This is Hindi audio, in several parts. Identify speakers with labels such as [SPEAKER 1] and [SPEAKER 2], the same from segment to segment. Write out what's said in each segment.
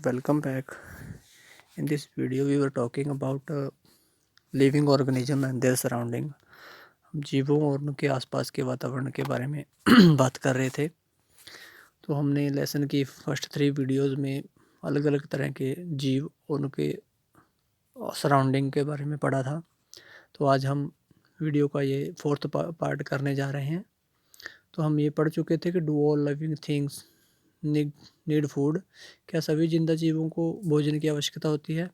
[SPEAKER 1] welcome back. In this video we were talking about living organism and their surrounding. हम जीवों और उनके आसपास के वातावरण के बारे में बात कर रहे थे। तो हमने लेसन की फर्स्ट 3 वीडियोस में अलग अलग तरह के जीव और उनके सराउंडिंग के बारे में पढ़ा था। तो आज हम वीडियो का ये 4th पार्ट करने जा रहे हैं। तो हम ये पढ़ चुके थे कि do all living things need food, क्या सभी जिंदा जीवों को भोजन की आवश्यकता होती है।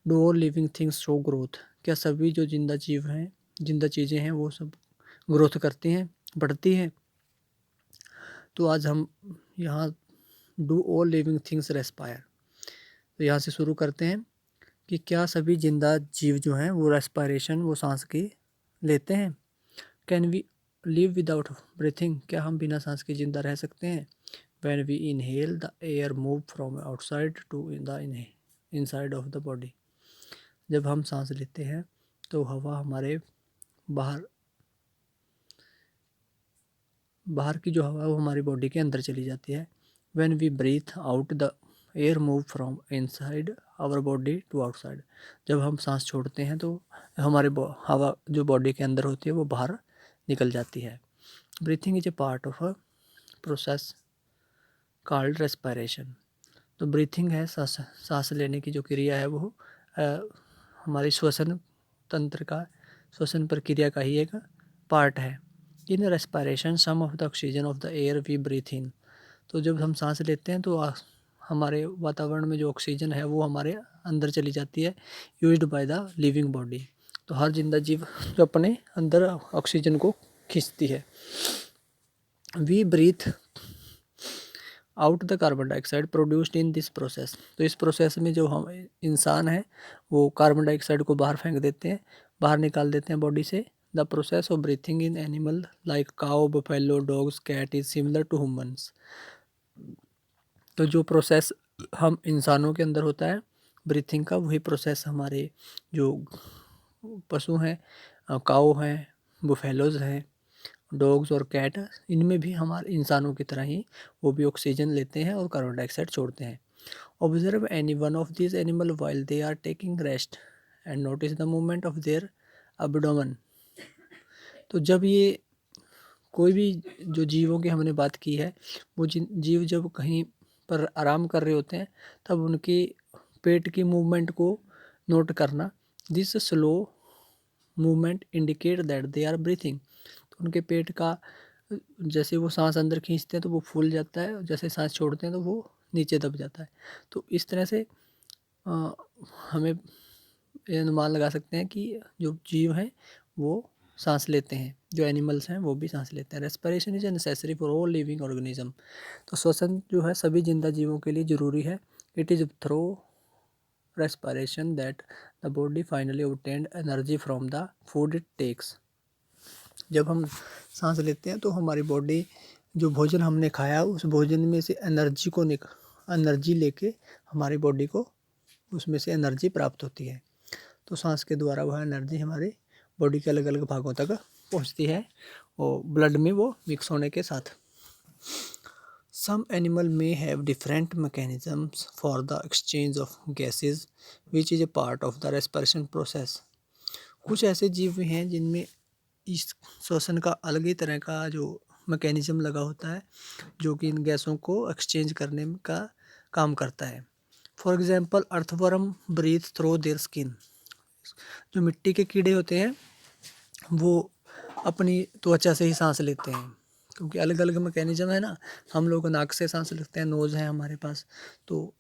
[SPEAKER 1] Do all living things show growth, क्या सभी जो जिंदा जीव हैं, जिंदा चीज़ें हैं, वो सब ग्रोथ करती हैं, बढ़ती हैं। तो आज हम यहाँ do all living things respire, तो यहाँ से शुरू करते हैं कि क्या सभी जिंदा जीव जो हैं वो रेस्पायरेशन, वो सांस की लेते हैं। Can we live without breathing, क्या हम बिना सांस के जिंदा रह सकते हैं। When we inhale, the air move from outside to the inside of the body. जब हम सांस लेते हैं तो हवा हमारे बाहर की जो हवा है वो हमारी बॉडी के अंदर चली जाती है। When we breathe out, the air move from inside our body to outside. जब हम सांस छोड़ते हैं तो हमारे हवा जो बॉडी के अंदर होती है वो बाहर निकल जाती है। Breathing is a part of a process called respiration. तो ब्रीथिंग है, सांस लेने की जो क्रिया है वो हमारी श्वसन तंत्र का, श्वसन प्रक्रिया का ही एक पार्ट है। In respiration some of the oxygen of the air we breathe in, तो जब हम सांस लेते हैं तो हमारे वातावरण में जो ऑक्सीजन है वो हमारे अंदर चली जाती है, used by the living body. तो हर जिंदा जीव जो अपने अंदर ऑक्सीजन को खींचती है। We breathe out the carbon dioxide produced in this process, तो इस प्रोसेस में जो हम इंसान है वो कार्बन डाइऑक्साइड को बाहर फेंक देते हैं, बाहर निकाल देते हैं बॉडी से। The process of breathing in animal like cow, buffalo, dogs, cat is similar to humans. तो जो प्रोसेस हम इंसानों के अंदर होता है ब्रीथिंग का, वही प्रोसेस हमारे जो पशु हैं, काऊ हैं, बुफेलोज हैं, डॉग्स और कैट, इनमें भी हमारे इंसानों की तरह ही वो भी ऑक्सीजन लेते हैं और कार्बन डाइऑक्साइड छोड़ते हैं। Observe any one of this animal while they are taking rest and notice the movement of their abdomen. तो जब ये कोई भी जो जीवों की हमने बात की है, वो जीव जब कहीं पर आराम कर रहे होते हैं तब उनकी पेट की मूवमेंट को नोट करना। This slow movement indicate that they are breathing, तो उनके पेट का जैसे वो सांस अंदर खींचते हैं तो वो फूल जाता है, और जैसे सांस छोड़ते हैं तो वो नीचे दब जाता है। तो इस तरह से हमें ये अनुमान लगा सकते हैं कि जो जीव हैं वो सांस लेते हैं, जो एनिमल्स हैं वो भी सांस लेते हैं। Respiration is necessary for all living organism, तो श्वसन जो है सभी जिंदा जीवों के लिए ज़रूरी है। It is through respiration that the body finally obtained energy from the food it takes. जब हम सांस लेते हैं तो हमारी बॉडी जो भोजन हमने खाया उस भोजन में से एनर्जी लेके हमारी बॉडी को उसमें से एनर्जी प्राप्त होती है। तो सांस के द्वारा वह एनर्जी हमारे बॉडी के अलग अलग भागों तक पहुंचती है और ब्लड में वो मिक्स होने के साथ। Some animal may have different mechanisms for the exchange of gases which is a part of the respiration process. कुछ ऐसे जीव भी हैं जिनमें इस श्वसन का अलग ही तरह का जो मैकेनिज्म लगा होता है, जो कि इन गैसों को एक्सचेंज करने का काम करता है। For example earthworm breathe through their skin, जो मिट्टी के कीड़े होते हैं वो अपनी त्वचा से ही सांस लेते हैं, क्योंकि अलग अलग मैकेनिज्म है ना। हम लोग नाक से सांस लेते हैं, नोज़ है हमारे पास, तो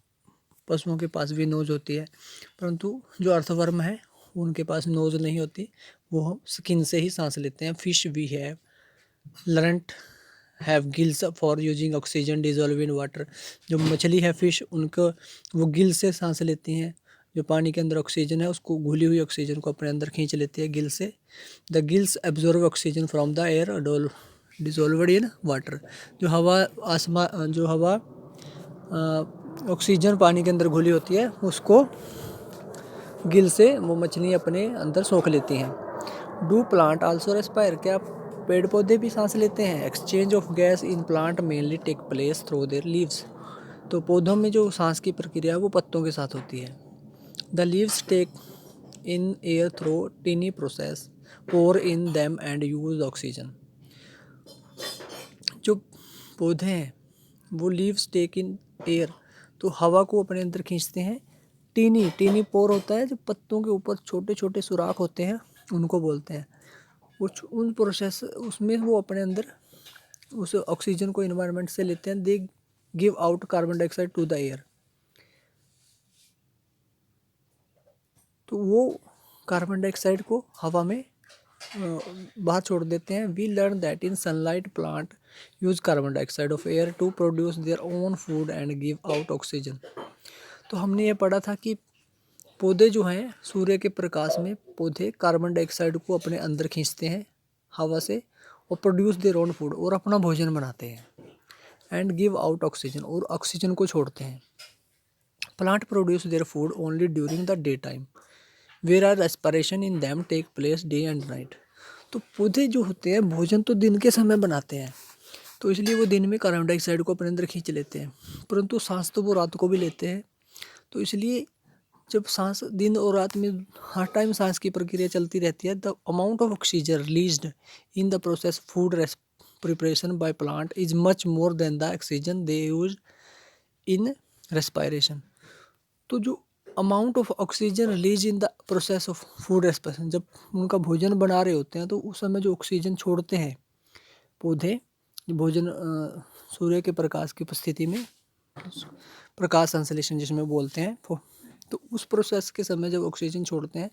[SPEAKER 1] पशुओं के पास भी नोज़ होती है, परंतु जो अर्थवर्म है उनके पास नोज़ नहीं होती, वो स्किन से ही सांस लेते हैं। Fish we have learnt have gills for using oxygen dissolve in water, जो मछली है फिश, उनको वो गिल से सांस लेती हैं, जो पानी के अंदर ऑक्सीजन है उसको, घुली हुई ऑक्सीजन को अपने अंदर खींच लेती है गिल से। The gills absorb oxygen from the air डिजोल्वड in water, जो हवा ऑक्सीजन पानी के अंदर घुली होती है उसको गिल से वो मछली अपने अंदर सोख लेती हैं। डू प्लांट आल्सो रेस्पायर, क्या पेड़ पौधे भी सांस लेते हैं। Exchange of gas in plant mainly take place through their leaves, तो पौधों में जो सांस की प्रक्रिया है वो पत्तों के साथ होती है। The leaves take in air through tiny process, pore in them and use oxygen. जो पौधे हैं वो लीव्स टेक इन एयर, तो हवा को अपने अंदर खींचते हैं। टीनी टीनी पोर होता है, जो पत्तों के ऊपर छोटे छोटे सुराख होते हैं उनको बोलते हैं। उन प्रोसेस उसमें वो अपने अंदर उस ऑक्सीजन को इन्वायरमेंट से लेते हैं। They give out carbon dioxide to the air, तो वो कार्बन डाइऑक्साइड को हवा में बाहर छोड़ देते हैं। We learn that in sunlight plant use carbon dioxide of air to produce their own food and give out oxygen. तो हमने ये पढ़ा था कि पौधे जो हैं सूर्य के प्रकाश में पौधे कार्बन डाइऑक्साइड को अपने अंदर खींचते हैं हवा से और प्रोड्यूस देयर ओन फूड, और अपना भोजन बनाते हैं। एंड गिव आउट ऑक्सीजन, और ऑक्सीजन को छोड़ते हैं। Plant produce their food only during the day time, where are respiration in them take place day and night. तो पौधे जो होते हैं भोजन तो दिन के समय बनाते हैं, तो इसलिए वो दिन में कार्बन डाइऑक्साइड को अपने अंदर खींच लेते हैं, परंतु सांस तो वो रात को भी लेते हैं। तो इसलिए जब सांस दिन और रात में हर टाइम सांस की प्रक्रिया चलती रहती है, the amount of oxygen released in the process food preparation by plant is much more than the oxygen they use in respiration. तो जो amount of oxygen release in the process of food respiration, जब उनका भोजन बना रहे होते हैं तो उस समय जो ऑक्सीजन छोड़ते हैं पौधे भोजन सूर्य के प्रकाश की उपस्थिति में, प्रकाश संश्लेषण जिसमें बोलते हैं, तो उस प्रोसेस के समय जब ऑक्सीजन छोड़ते हैं,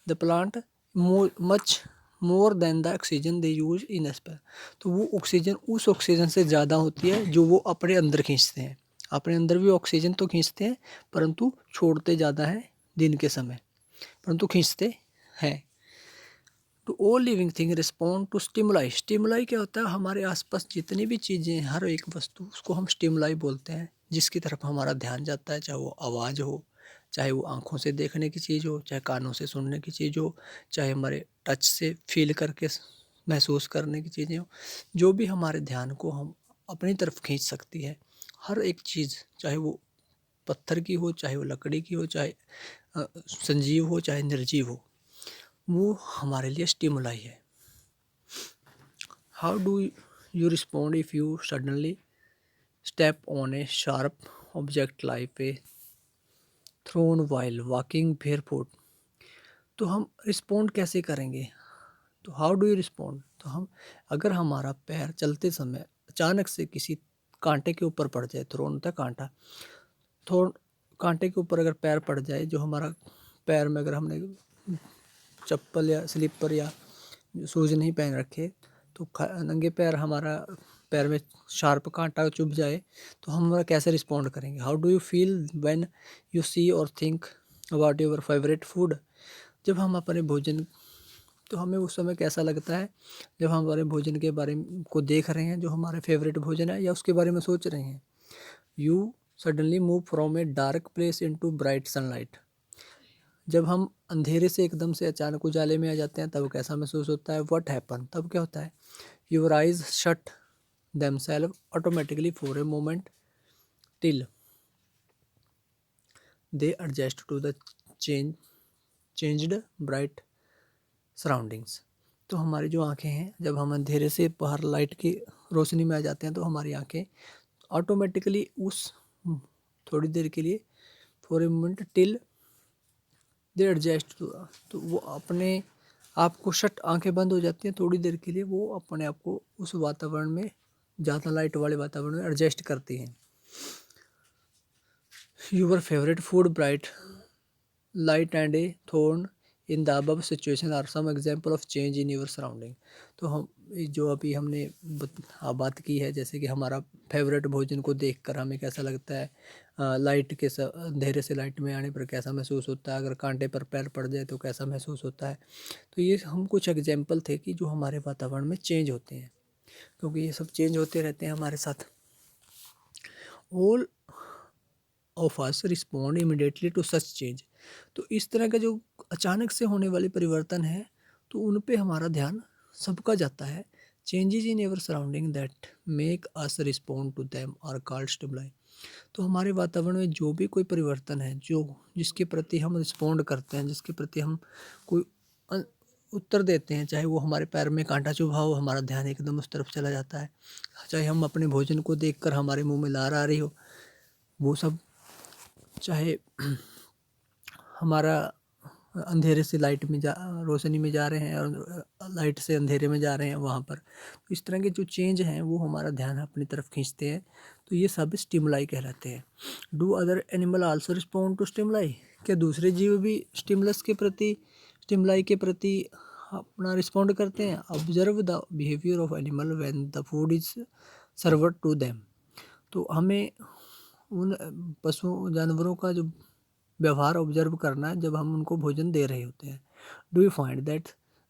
[SPEAKER 1] the plant much more than the oxygen they use in Esper, तो वो ऑक्सीजन उस ऑक्सीजन से ज़्यादा होती है जो वो अपने अंदर खींचते हैं। अपने अंदर भी ऑक्सीजन तो खींचते हैं, परंतु छोड़ते ज़्यादा है दिन के समय, परंतु खींचते हैं। To all living thing respond to stimuli. Stimuli क्या होता है? हमारे आसपास जितनी भी चीज़ें हैं, हर एक वस्तु, उसको हम स्टिमुलाई बोलते हैं, जिसकी तरफ हमारा ध्यान जाता है। चाहे वो आवाज़ हो, चाहे वो आँखों से देखने की चीज़ हो, चाहे कानों से सुनने की चीज़ हो, चाहे हमारे टच से फील करके महसूस करने की चीज़ें हो, जो भी हमारे ध्यान को हम अपनी तरफ खींच सकती है, हर एक चीज़, चाहे वो पत्थर की हो, चाहे वो लकड़ी की हो, चाहे संजीव हो, चाहे निर्जीव हो, वो हमारे लिए स्टिमुलाई है। How do you respond if you suddenly step on a sharp object like a thorn while walking barefoot. तो हम रिस्पॉन्ड कैसे करेंगे? तो हाउ डू यू रिस्पॉन्ड, तो हम अगर हमारा पैर चलते समय अचानक से किसी कांटे के ऊपर पड़ जाए, थ्रोन होता है कांटा, थोड़ कांटे के ऊपर अगर पैर पड़ जाए, जो हमारा पैर में अगर हमने चप्पल या स्लीपर या शूज नहीं पहन रखे, तो नंगे पैर हमारा पैर में शार्प कांटा चुभ जाए, तो हम कैसे रिस्पॉन्ड करेंगे? How do you feel when you see or think about your favourite food. जब हम अपने भोजन, तो हमें उस समय कैसा लगता है जब हम हमारे भोजन के बारे में को देख रहे हैं, जो हमारे फेवरेट भोजन है, या उसके बारे में सोच रहे हैं। You suddenly move from a dark place into bright sunlight. जब हम अंधेरे से एकदम से अचानक उजाले में आ जाते हैं, तब कैसा महसूस होता है? व्हाट हैपन, तब क्या होता है? Your eyes shut themselves automatically for a moment till they adjust to the changed bright surroundings। तो हमारी जो आंखें हैं, जब हम अंधेरे से बाहर लाइट की रोशनी में आ जाते हैं, तो हमारी आंखें ऑटोमेटिकली उस थोड़ी देर के लिए for a moment till they adjust, तो वो अपने आप को शट, आंखें बंद हो जाती हैं थोड़ी देर के लिए, वो अपने आप को उस वातावरण में, ज़्यादा लाइट वाले वातावरण में एडजस्ट करती हैं। Your favourite food bright light and a thorn in the above situation are some example of change in your surrounding. तो हम जो अभी हमने बात की है, जैसे कि हमारा फेवरेट भोजन को देखकर हमें कैसा लगता है, लाइट के अंधेरे से लाइट में आने पर कैसा महसूस होता है, अगर कांटे पर पैर पड़ जाए तो कैसा महसूस होता है। तो ये हम कुछ एग्जाम्पल थे कि जो हमारे वातावरण में चेंज होते हैं, क्योंकि ये सब चेंज होते रहते हैं हमारे साथ। All of us respond immediately to such change. तो इस तरह का जो अचानक से होने वाले परिवर्तन है, तो उन पे हमारा ध्यान सबका जाता है। Changes in our surrounding that make us respond to them are called stimuli. तो हमारे वातावरण में जो भी कोई परिवर्तन है, जिसके प्रति हम रिस्पॉन्ड करते हैं, जिसके प्रति हम कोई उत्तर देते हैं, चाहे वो हमारे पैर में कांटा चुभा हो, हमारा ध्यान एकदम उस तरफ चला जाता है। चाहे हम अपने भोजन को देखकर हमारे मुंह में लार आ रही हो, वो सब, चाहे हमारा अंधेरे से लाइट में रोशनी में जा रहे हैं और लाइट से अंधेरे में जा रहे हैं वहाँ पर, तो इस तरह के जो चेंज हैं वो हमारा ध्यान अपनी तरफ खींचते हैं। तो ये सब स्टिमुलाई कहलाते हैं। Do other animal also respond to stimuli? क्या दूसरे जीव भी स्टिमुलाई के प्रति अपना रिस्पॉन्ड करते हैं? Observe the behaviour of animal when the food is served to them. तो हमें उन पशु जानवरों का जो व्यवहार ऑब्जर्व करना है जब हम उनको भोजन दे रहे होते हैं। Do you find that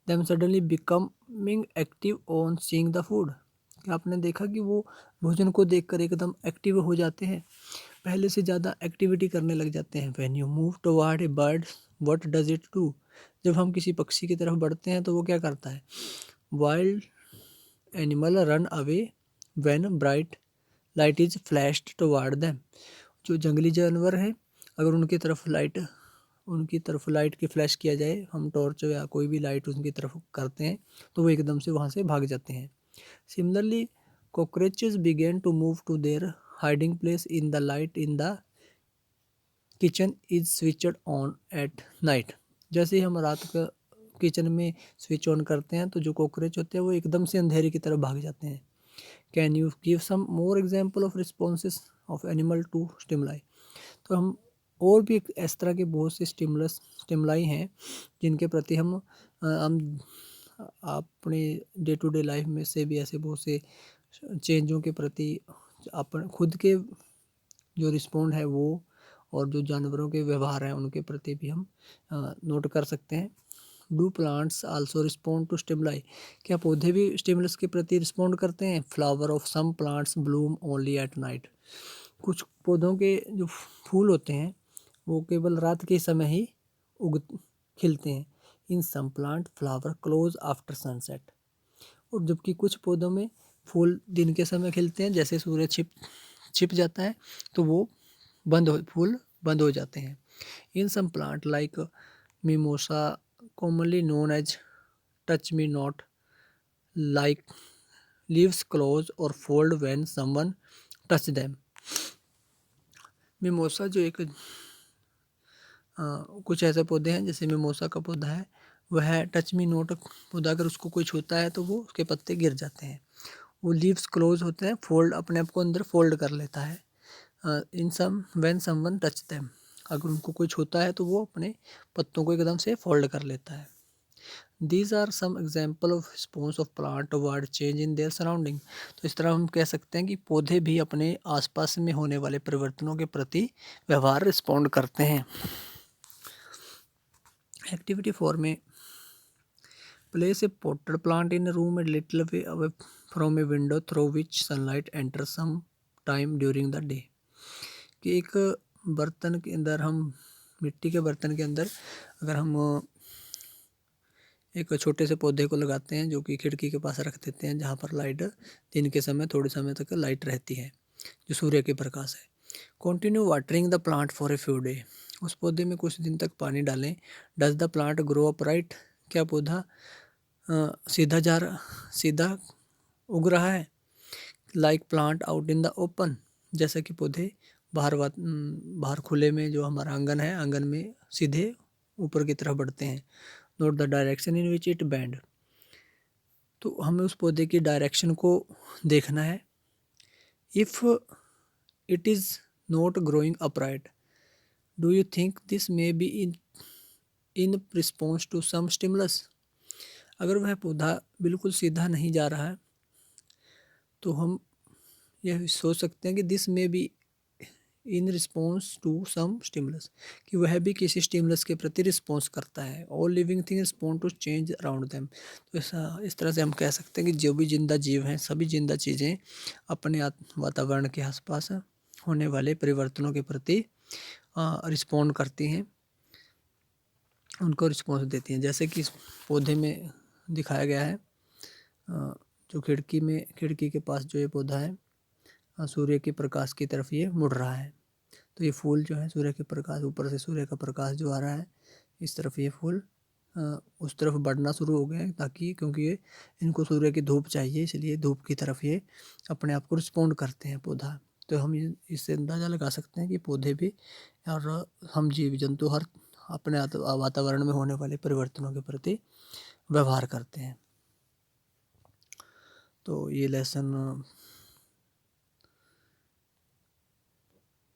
[SPEAKER 1] them suddenly becoming active on seeing the food? क्या आपने देखा कि वो भोजन को देखकर एकदम एक्टिव हो जाते हैं, पहले से ज़्यादा एक्टिविटी करने लग जाते हैं? When you move toward A bird what does it do? जब हम किसी पक्षी की तरफ बढ़ते हैं तो वो क्या करता है? Wild animal run away when bright light is flashed toward them. जो जंगली जानवर हैं, अगर उनकी तरफ लाइट की फ्लैश किया जाए, हम टॉर्च या कोई भी लाइट उनकी तरफ करते हैं तो वो एकदम से वहाँ से भाग जाते हैं। Similarly cockroaches began to move to their hiding place in the light in the kitchen is switched on at night। जैसे ही हम रात का किचन में स्विच ऑन करते हैं तो जो कॉकरोच होते हैं वो एकदम से अंधेरे की तरफ भाग जाते हैं। Can you give some more example of responses of animal to stimuli? तो हम और भी इस तरह के बहुत से स्टिमुलाई हैं जिनके प्रति हम अपने डे टू डे लाइफ में से भी ऐसे बहुत से चेंजों के प्रति अपन खुद के जो रिस्पॉन्ड है वो, और जो जानवरों के व्यवहार हैं उनके प्रति भी हम नोट कर सकते हैं। Do plants also respond to stimuli? क्या पौधे भी स्टिमुलस के प्रति रिस्पॉन्ड करते हैं? Flower of some plants bloom only at night. कुछ पौधों के जो फूल होते हैं वो केवल रात के समय ही खिलते हैं। In some plant flower close after sunset. और जबकि कुछ पौधों में फूल दिन के समय खिलते हैं, जैसे सूर्य छिप जाता है तो वो फूल बंद हो जाते हैं। In some plant like mimosa commonly known as touch me not like leaves close or fold when someone touch them। Mimosa जो एक कुछ ऐसे पौधे हैं, जैसे मिमोसा का पौधा है, वह टच मी नोट पौधा अगर उसको कोई छूता है तो वो उसके पत्ते गिर जाते हैं। वो लीव्स क्लोज होते हैं, फोल्ड अपने आप को अंदर फोल्ड कर लेता है। इन सम व्हेन समवन टच देम, अगर उनको कोई छूता है तो वो अपने पत्तों को एकदम से फोल्ड कर लेता है। These are some example of response of plant toward change in their surrounding। तो इस तरह हम कह सकते हैं कि पौधे भी अपने आसपास में होने वाले परिवर्तनों के प्रति व्यवहार रिस्पॉन्ड करते हैं। एक्टिविटी 4 में place a potted plant in a room a little away from a window through which sunlight enters some time during the day। कि एक बर्तन के अंदर, हम मिट्टी के बर्तन के अंदर अगर हम एक छोटे से पौधे को लगाते हैं जो कि खिड़की के पास रख देते हैं, जहाँ पर लाइट दिन के समय थोड़े समय तक लाइट रहती है, जो सूर्य के प्रकाश है। Continue watering the plant for a few day, उस पौधे में कुछ दिन तक पानी डालें। Does the plant grow upright, क्या पौधा सीधा उग रहा है? Like plant out in the open, जैसा कि पौधे बाहर खुले में, जो हमारा आंगन है, आंगन में सीधे ऊपर की तरफ बढ़ते हैं। Note the direction in which it bend, तो हमें उस पौधे की डायरेक्शन को देखना है। If it is not growing upright do you think this may be in response to some stimulus? अगर वह पौधा बिल्कुल सीधा नहीं जा रहा है तो हम यह सोच सकते हैं कि this may be in response to some stimulus, कि वह भी किसी स्टिमुलस के प्रति रिस्पॉन्स करता है। All living thing respond to change around them, तो इस तरह से हम कह सकते हैं कि जो भी जिंदा जीव हैं, सभी जिंदा चीज़ें अपने वातावरण के आसपास होने वाले परिवर्तनों के प्रति रिस्पॉन्ड करती हैं, उनको रिस्पॉन्स देती हैं। जैसे कि इस पौधे में दिखाया गया है, जो खिड़की के पास जो ये पौधा है, सूर्य के प्रकाश की तरफ ये मुड़ रहा है। तो ये फूल जो है सूर्य के प्रकाश, ऊपर से सूर्य का प्रकाश जो आ रहा है इस तरफ, ये फूल उस तरफ बढ़ना शुरू हो गए हैं, ताकि क्योंकि ये इनको सूर्य की धूप चाहिए, इसलिए धूप की तरफ ये अपने आप को रिस्पॉन्ड करते हैं पौधा। तो हम इससे अंदाज़ा लगा सकते हैं कि पौधे भी और हम जीव जंतु हर अपने वातावरण में होने वाले परिवर्तनों के प्रति व्यवहार करते हैं। तो ये लेसन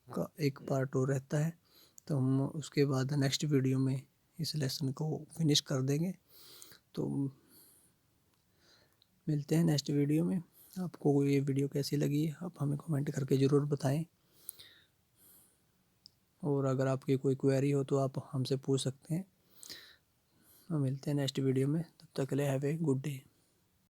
[SPEAKER 1] का एक पार्ट और रहता है, तो हम उसके बाद नेक्स्ट वीडियो में इस लेसन को फिनिश कर देंगे। तो मिलते हैं नेक्स्ट वीडियो में। आपको ये वीडियो कैसी लगी आप हमें कमेंट करके ज़रूर बताएं, और अगर आपकी कोई क्वेरी हो तो आप हमसे पूछ सकते हैं। मिलते हैं नेक्स्ट वीडियो में, तब तक के लिए हैव ए गुड डे।